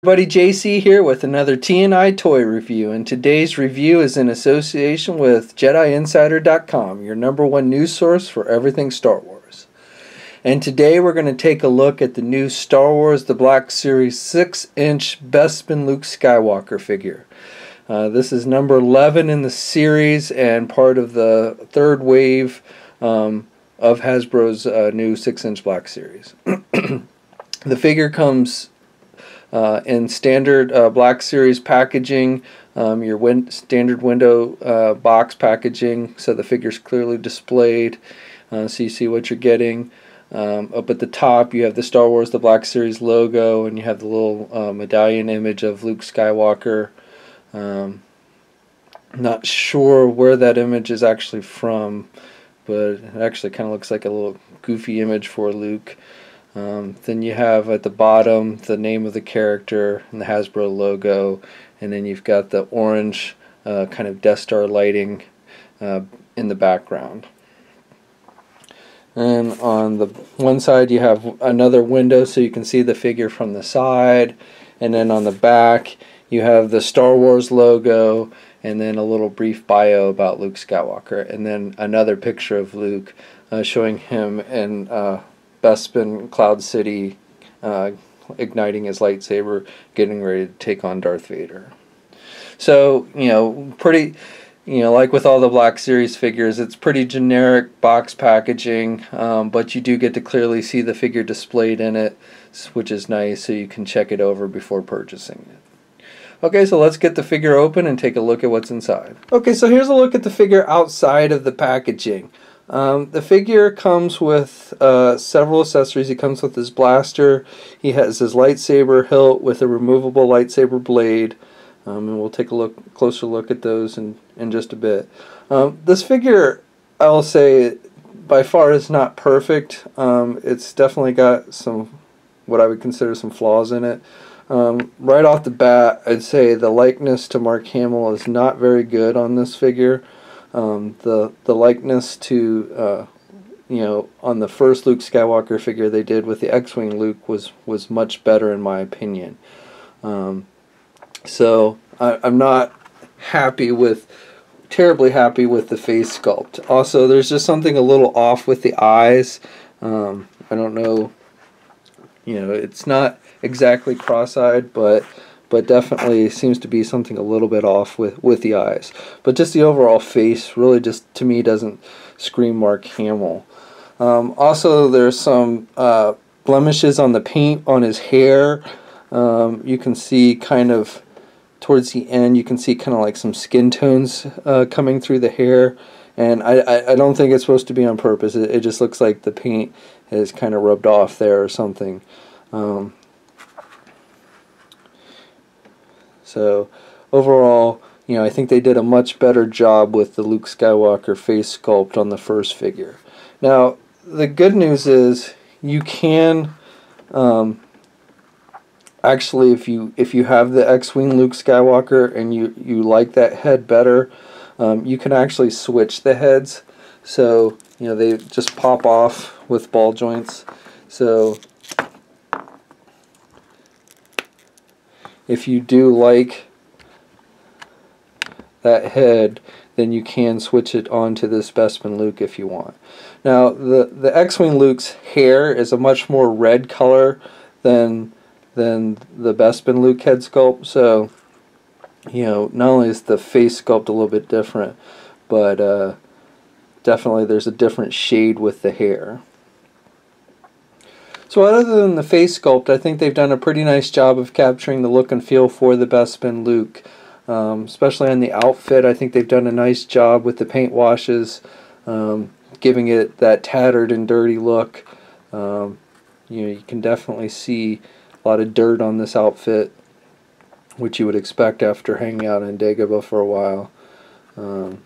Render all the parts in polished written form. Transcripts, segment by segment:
Everybody, JC here with another T&I toy review, and today's review is in association with JediInsider.com, your #1 news source for everything Star Wars. And today we're going to take a look at the new Star Wars The Black Series 6-inch Bespin Luke Skywalker figure. This is number 11 in the series and part of the third wave of Hasbro's new 6-inch Black Series. The figure comes in standard Black Series packaging, your standard window box packaging, so the figure's clearly displayed, so you see what you're getting. Up at the top you have the Star Wars The Black Series logo, and you have the little medallion image of Luke Skywalker. Not sure where that image is actually from, but it actually kind of looks like a little goofy image for Luke. Then you have at the bottom the name of the character and the Hasbro logo, and then you've got the orange kind of Death Star lighting in the background. And on the one side you have another window so you can see the figure from the side, and then on the back you have the Star Wars logo and then a little brief bio about Luke Skywalker, and then another picture of Luke showing him in Bespin Cloud City, igniting his lightsaber, getting ready to take on Darth Vader. So, pretty, like with all the Black Series figures, it's pretty generic box packaging, but you do get to clearly see the figure displayed in it, which is nice, so you can check it over before purchasing it. Okay, so let's get the figure open and take a look at what's inside. Okay, so here's a look at the figure outside of the packaging. The figure comes with several accessories. He comes with his blaster. He has his lightsaber hilt with a removable lightsaber blade, and we'll take a closer look at those in just a bit. This figure, I'll say, by far is not perfect. It's definitely got what I would consider some flaws in it. Right off the bat, I'd say the likeness to Mark Hamill is not very good on this figure. The likeness to on the first Luke Skywalker figure they did with the X-Wing Luke was much better in my opinion. So I'm not terribly happy with the face sculpt. Also, there's just something a little off with the eyes. I don't know. It's not exactly cross-eyed, but definitely seems to be something a little bit off with the eyes. But just the overall face really just, to me, doesn't scream Mark Hamill. Also, there's some blemishes on the paint on his hair. You can see kind of towards the end, you can see kind of like some skin tones coming through the hair. And I don't think it's supposed to be on purpose. It just looks like the paint is kind of rubbed off there or something. So overall, I think they did a much better job with the Luke Skywalker face sculpt on the first figure. Now, the good news is you can actually, if you have the X-Wing Luke Skywalker and you like that head better, you can actually switch the heads. So they just pop off with ball joints. So if you do like that head, then you can switch it onto this Bespin Luke if you want. Now, the X-Wing Luke's hair is a much more red color than the Bespin Luke head sculpt. So, not only is the face sculpt a little bit different, but definitely there's a different shade with the hair. So other than the face sculpt, I think they've done a pretty nice job of capturing the look and feel for the Bespin Luke. Especially on the outfit, I think they've done a nice job with the paint washes, giving it that tattered and dirty look. You can definitely see a lot of dirt on this outfit, which you would expect after hanging out in Dagobah for a while. And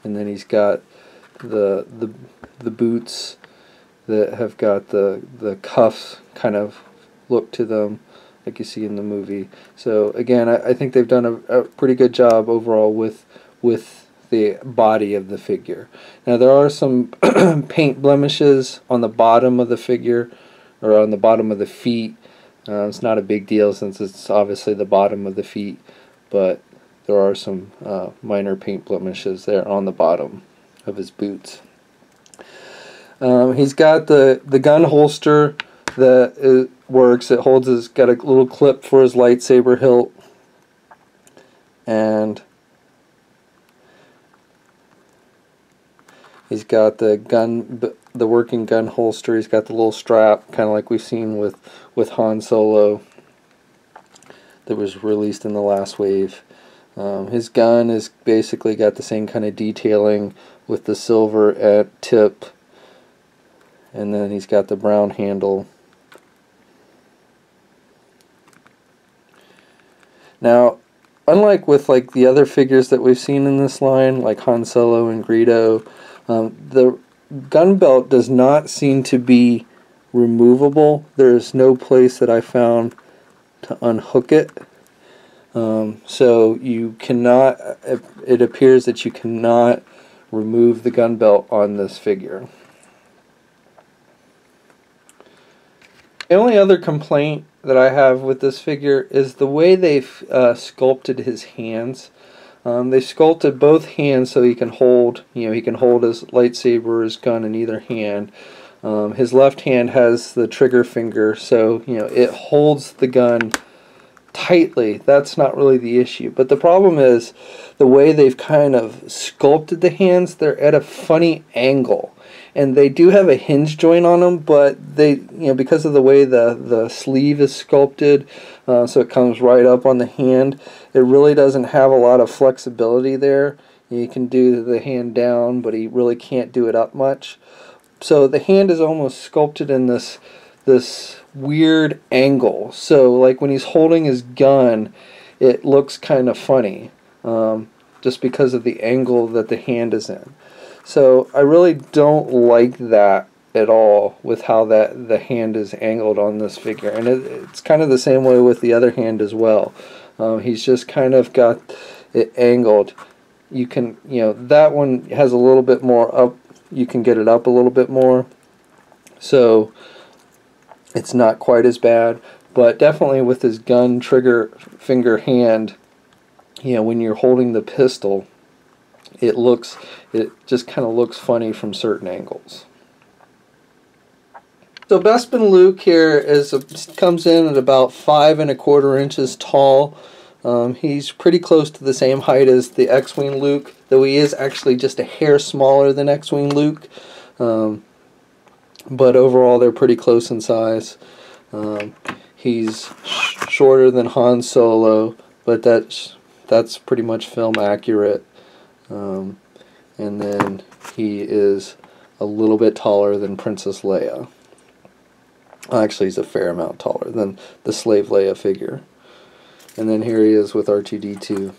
then he's got the boots that have got the cuffs kind of look to them, like you see in the movie. So again, I think they've done a pretty good job overall with the body of the figure. Now, there are some paint blemishes on the bottom of the figure, or on the bottom of the feet, It's not a big deal since it's obviously the bottom of the feet, but there are some minor paint blemishes there on the bottom of his boots. He's got the gun holster that works. It holds his, got a little clip for his lightsaber hilt, and he's got the working gun holster. He's got the little strap, kind of like we've seen with Han Solo, that was released in the last wave. His gun is basically got the same kind of detailing with the silver at tip, and then he's got the brown handle. Now, unlike with like the other figures that we've seen in this line, like Han Solo and Greedo, the gun belt does not seem to be removable. There's no place that I found to unhook it. So you cannot, it appears that you cannot remove the gun belt on this figure. The only other complaint that I have with this figure is the way they've sculpted his hands. They sculpted both hands so he can hold, he can hold his lightsaber or his gun in either hand. His left hand has the trigger finger, so it holds the gun tightly. That's not really the issue, but the problem is the way they've kind of sculpted the hands. They're at a funny angle, and they do have a hinge joint on them, but they, because of the way the sleeve is sculpted, so it comes right up on the hand, it really doesn't have a lot of flexibility there. You can do the hand down, but he really can't do it up much. So the hand is almost sculpted in this weird angle. So like when he's holding his gun, it looks kind of funny, just because of the angle that the hand is in. So I really don't like that at all with how the hand is angled on this figure, and it's kind of the same way with the other hand as well. He's just kind of got it angled. You can, that one has a little bit more up. You can get it up a little bit more, so it's not quite as bad. But definitely with his gun trigger finger hand, when you're holding the pistol, it just kind of looks funny from certain angles. So Bespin Luke here comes in at about 5 1/4 inches tall. He's pretty close to the same height as the X-Wing Luke, though he is actually just a hair smaller than X-Wing Luke. But overall they're pretty close in size. He's shorter than Han Solo, but that's pretty much film accurate. And then he is a little bit taller than Princess Leia. Actually, he's a fair amount taller than the Slave Leia figure. And then here he is with R2-D2.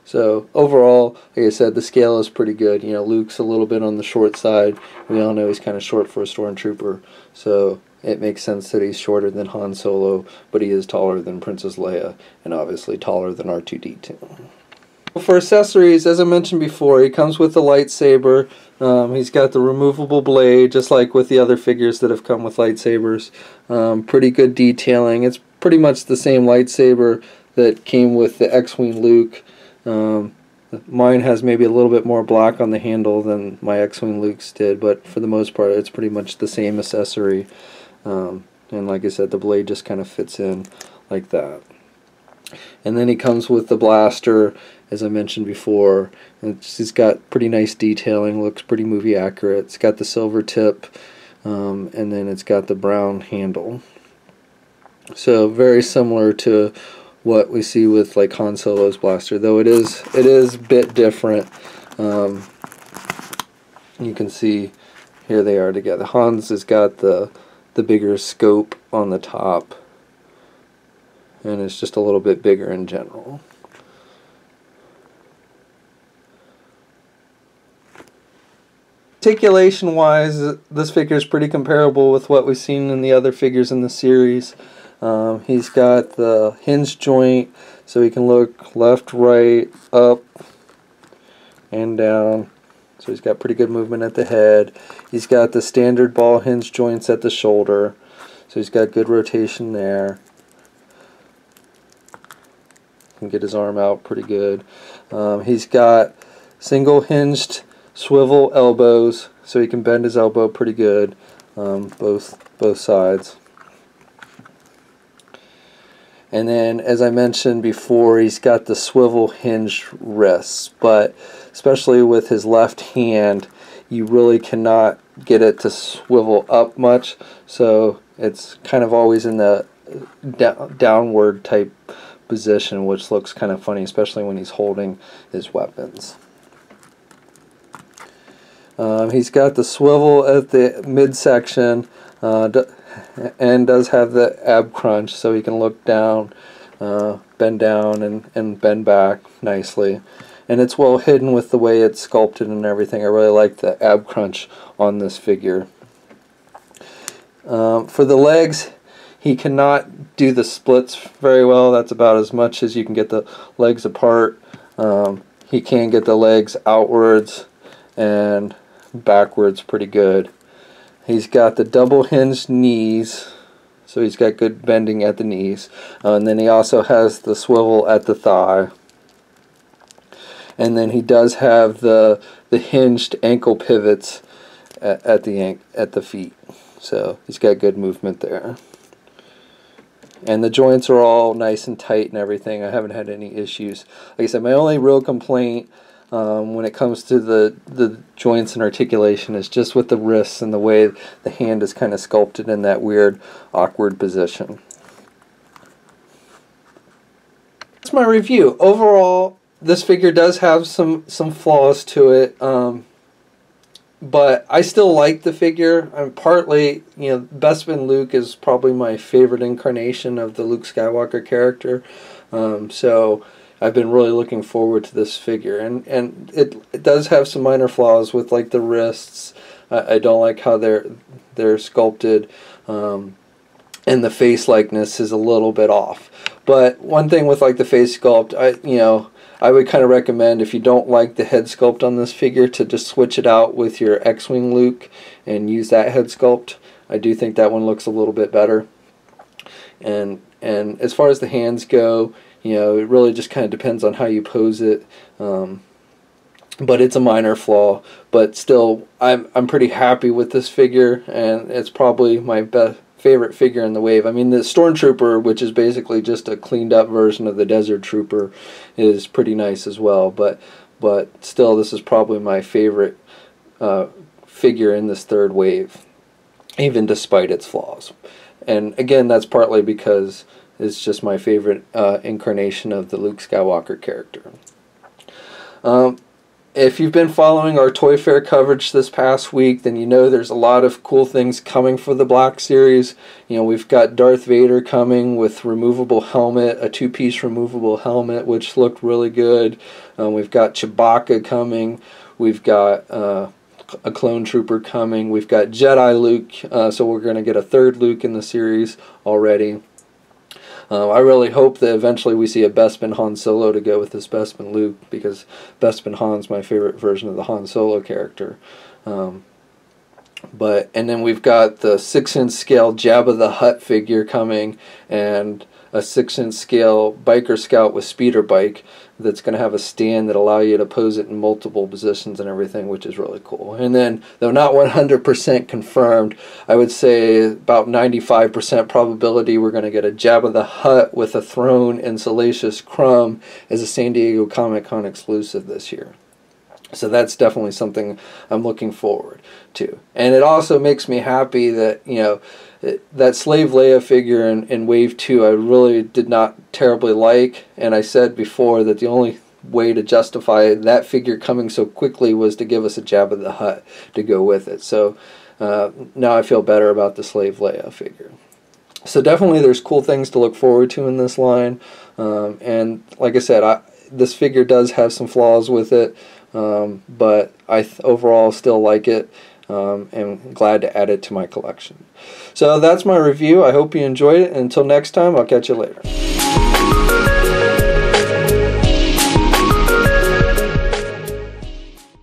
So overall, like I said, the scale is pretty good. Luke's a little bit on the short side. We all know he's kind of short for a stormtrooper, so it makes sense that he's shorter than Han Solo, but he is taller than Princess Leia, and obviously taller than R2-D2. For accessories, as I mentioned before, he comes with the lightsaber. He's got the removable blade, just like with the other figures that have come with lightsabers. Pretty good detailing. It's pretty much the same lightsaber that came with the X-Wing Luke. Mine has maybe a little bit more black on the handle than my X-Wing Luke's did, but for the most part it's pretty much the same accessory. And like I said, the blade just kind of fits in like that. And then he comes with the blaster, as I mentioned before. He's got pretty nice detailing, looks pretty movie accurate. It's got the silver tip, and then it's got the brown handle. So very similar to what we see with like Han Solo's blaster, though it is a bit different. You can see here they are together. Han's has got the bigger scope on the top, and it's just a little bit bigger in general. Articulation wise, this figure is pretty comparable with what we've seen in the other figures in the series. He's got the hinge joint, so he can look left, right, up, and down. So he's got pretty good movement at the head. He's got the standard ball hinge joints at the shoulder. So he's got good rotation there. Can get his arm out pretty good. He's got single hinged swivel elbows, so he can bend his elbow pretty good, both sides. And then, as I mentioned before, he's got the swivel hinge wrists, but especially with his left hand, you really cannot get it to swivel up much, so it's kind of always in the downward type position, which looks kind of funny, especially when he's holding his weapons. He's got the swivel at the midsection, and does have the ab crunch, so he can look down, bend down, and bend back nicely. And it's well hidden with the way it's sculpted and everything. I really like the ab crunch on this figure. For the legs, he cannot do the splits very well. That's about as much as you can get the legs apart. He can get the legs outwards and backwards pretty good. He's got the double hinged knees, so he's got good bending at the knees. And then he also has the swivel at the thigh. And then he does have the hinged ankle pivots at the feet. So he's got good movement there. And the joints are all nice and tight and everything. I haven't had any issues. Like I said, my only real complaint when it comes to the joints and articulation is just with the wrists and the way the hand is kind of sculpted in that weird, awkward position. That's my review. Overall, this figure does have some flaws to it, but I still like the figure. Partly, Bespin Luke is probably my favorite incarnation of the Luke Skywalker character, so I've been really looking forward to this figure, and it does have some minor flaws with like the wrists. I don't like how they're sculpted, and the face likeness is a little bit off. But one thing with like the face sculpt, I would kind of recommend, if you don't like the head sculpt on this figure, to just switch it out with your X-Wing Luke and use that head sculpt. I do think that one looks a little bit better. And as far as the hands go, it really just kind of depends on how you pose it. But it's a minor flaw. But still, I'm pretty happy with this figure, and it's probably my favorite figure in the wave. I mean, the Stormtrooper, which is basically just a cleaned up version of the Desert Trooper, is pretty nice as well. But still, this is probably my favorite figure in this third wave, even despite its flaws. And again, that's partly because it's just my favorite incarnation of the Luke Skywalker character. If you've been following our Toy Fair coverage this past week, then you know there's a lot of cool things coming for the Black Series. We've got Darth Vader coming with removable helmet, a two-piece removable helmet, which looked really good. We've got Chewbacca coming. We've got a clone trooper coming. We've got Jedi Luke, so we're going to get a third Luke in the series already. I really hope that eventually we see a Bespin Han Solo to go with this Bespin Luke, because Bespin Han's my favorite version of the Han Solo character. And then we've got the 6-inch scale Jabba the Hutt figure coming, and a 6-inch scale Biker Scout with speeder bike that's going to have a stand that allow you to pose it in multiple positions and everything, which is really cool. And then, though not 100% confirmed, I would say about 95% probability we're going to get a Jabba the Hutt with a throne and Salacious Crumb as a San Diego Comic-Con exclusive this year. So that's definitely something I'm looking forward to. And it also makes me happy that, that Slave Leia figure in Wave 2 I really did not terribly like. And I said before that the only way to justify that figure coming so quickly was to give us a Jabba the Hutt to go with it. So now I feel better about the Slave Leia figure. So definitely there's cool things to look forward to in this line. And like I said, this figure does have some flaws with it. But I overall still like it, and glad to add it to my collection. So that's my review. I hope you enjoyed it. Until next time, I'll catch you later.